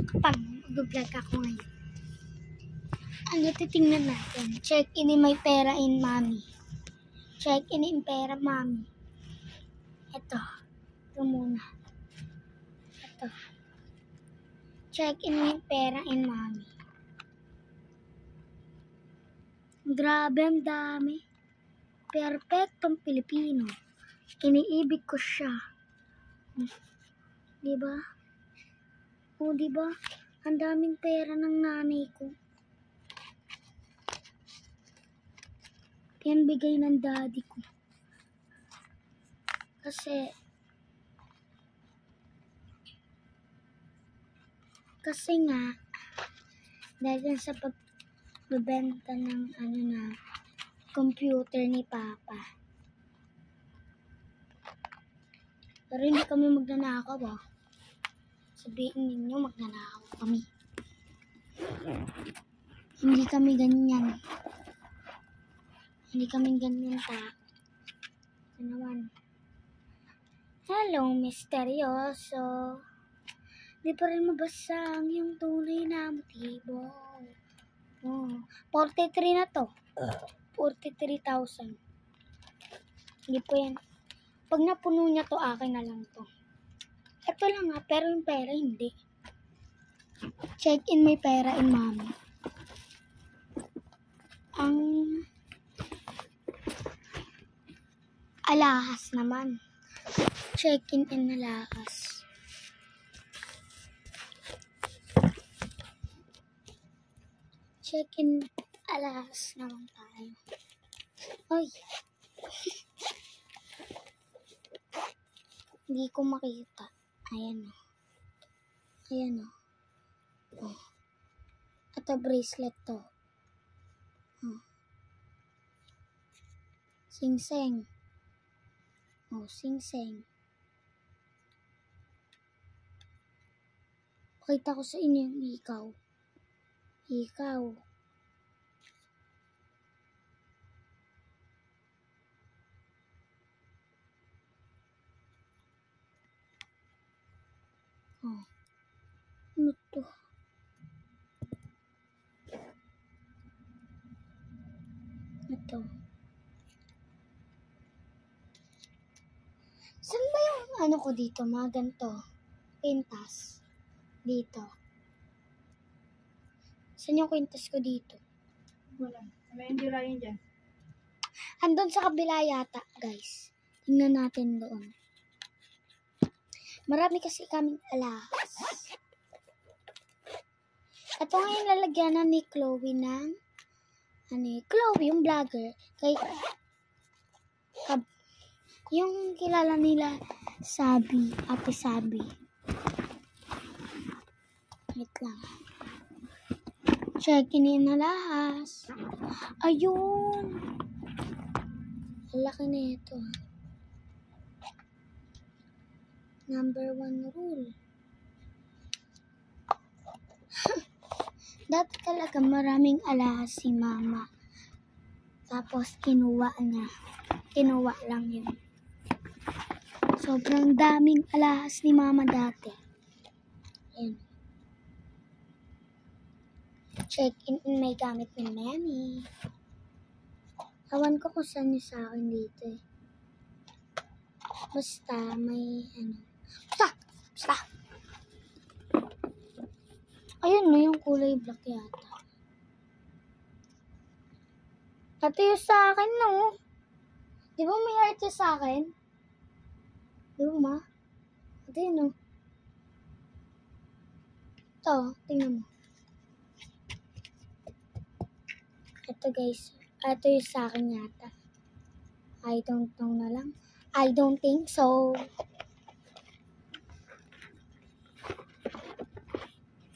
Kapag mag-vlog ako ngayon. Ano titingnan natin? Check in may pera in mommy. Check in pera mommy. Ito. Ito muna. Ito. Check in may pera in mommy. Grabe ang dami. Perfectong Pilipino. Iniibig ko siya. Diba? O diba? Ang daming pera ng nanay ko. Yan bigay ng daddy ko. Kasi nga dahil sa pagbebenta ng computer ni Papa. Pero hindi kami magnanakaw ba? Sabihin ninyo magnanakaw kami. Hindi kami ganyan. Hindi kami ganyan pa. Ito naman. Hello, misteryoso. Di pa rin mabasa ang iyong tunay na motibo. Oh, 43 na to. 43,000. Hindi po yan. Pag napuno niya to, akin na lang to. Ito lang nga, pero yung pera hindi. Check in may pera in mommy. Ang alahas naman. Check in alahas. Check in alahas naman tayo. Oy. Hindi ko makita. Ayan o. Ayan o. Oh. Ito bracelet to. Oh. Sing-seng. Oh, sing-seng. Pakita ko sa inyo yung ikaw. Ikaw. Oh. Ano to? Ito. Saan ba yung ano ko dito? Mga ganito. Pintas. Dito. Saan yung kwintas ko dito? Wala. May hindi rin dyan. Andun sa kabila yata, guys. Tingnan natin doon. Marami kasi kaming alahas. Ito nga yung lalagyan na ni Chloe ng Chloe, yung vlogger. Kay yung kilala nila Sabi, Ate Sabi. Wait lang. Check in alahas. Ayun. Ang laki na ito. Number 1 rule. Dati talaga maraming alahas si mama. Tapos kinuha niya. Kinuha lang yun. Sobrang daming alahas ni mama dati. Ayan. Check in may gamit ni Mami. Awan ko kung saan niya sa akin dito eh. Basta may Basta! Ayun no, yung kulay black yata. Ito yung sa akin no. Di ba may heart yung sa akin? Di ba ma? Ito yun no. Ito, tingnan mo. Ito guys. Ito yung sa akin yata. I don't know na lang. I don't think so.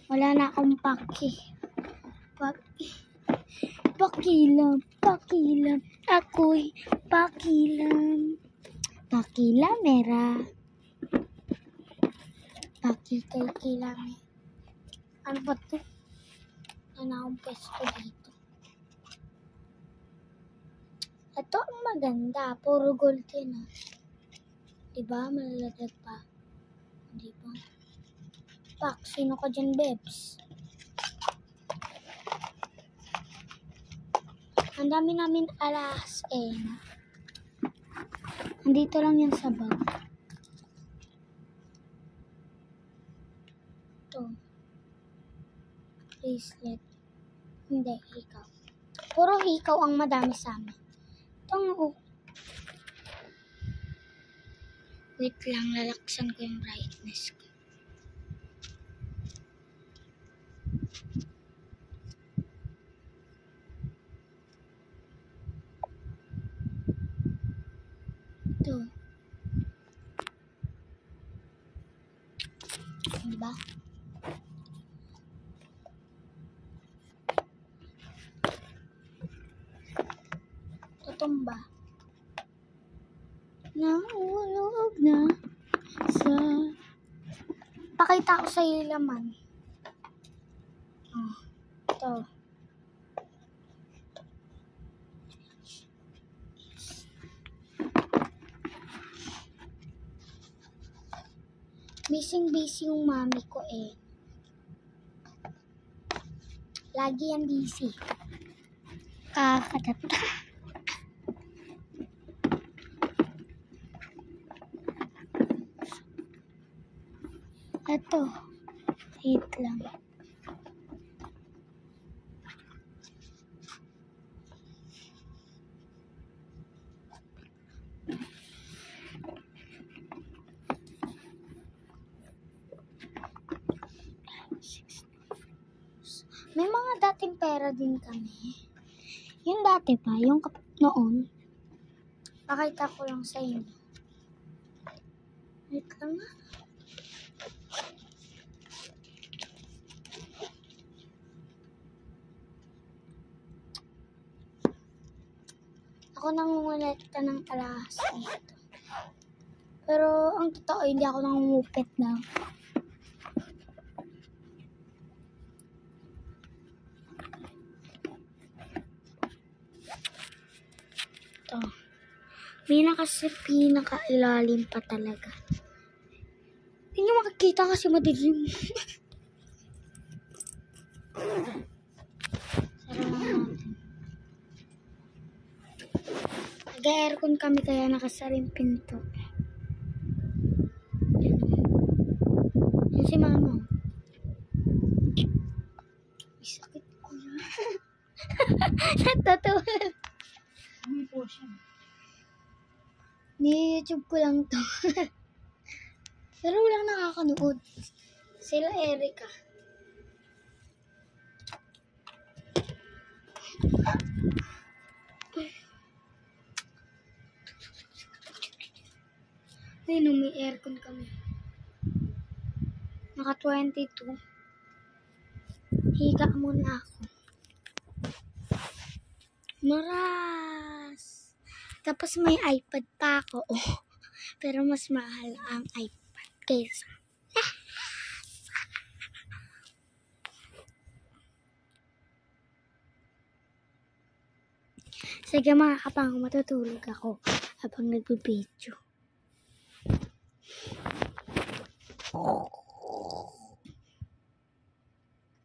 Wala na akong paki. Pakilam. Ako'y pakilam. Pakilamera. Kay kilame. Ano ba ito? Ano akong pesto dito? Ito ang maganda. Puro gold yan ah. Diba? Malalaglag pa. Diba? Pak, sino ka dyan, Bebs? Ang dami namin alas Nandito lang yan sa bag. Ito. Bracelet. Hindi, hikaw. Puro hikaw ang madami sa amin. Itong wait lang, lalaksan ko yung brightness ko. Ito. Diba? Tutumba. Nahulog na sa... Pakita ko sa iyo laman. Oh, ito. Busy yung mami ko Lagi yan busy. Kakatata. Ito. Wait lang. May mga dating pera din kami. Yung dati pa, yung noon. Pakita ko lang sa inyo. Wait lang nga. Ako nangungulekta ng alahas dito. Pero ang totoo, hindi ako nangungupit na. Ito. Kasi pinakailalim pa talaga. Hindi nyo makikita kasi madilim. Sarawan natin. Nag-aircon kami kaya nakasara yung pinto. Yan si mama. May sakit ko na. Natutulog. May po siya. Ni-YouTube ko lang to. Pero walang nakakanood. Sila Erica. Ayun, may aircon kami. Naka 22. Higa muna ako. Maras! Tapos may iPad pa ako. Pero mas mahal ang iPad kaysa. Sige mga kapang, matutulog ako habang nagbibideo.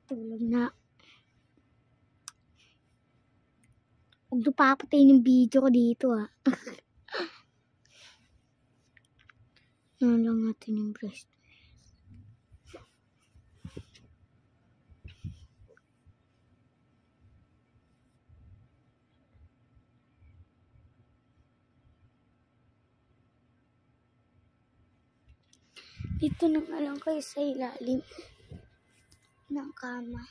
Tulog na. Huwag na papatayin yung video ko dito Yan lang natin yung breast. Dito na nga lang kayo sa ilalim ng kama.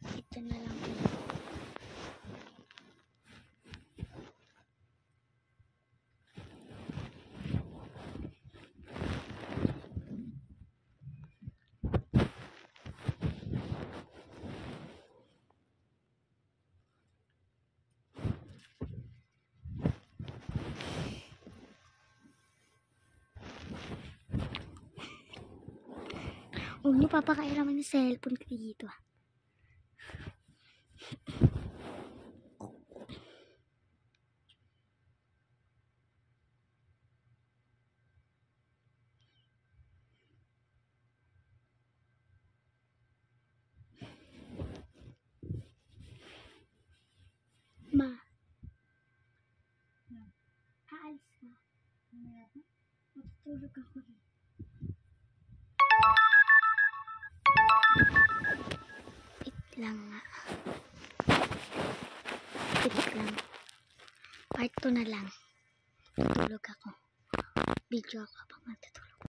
Dito na lang kayo. Huwag niyo papakairaman yung cellphone ko dito Matutulog ako eh. Wait lang nga. Wait lang. Part 2 na lang. Tutulog ako. Video ako habang matutulog.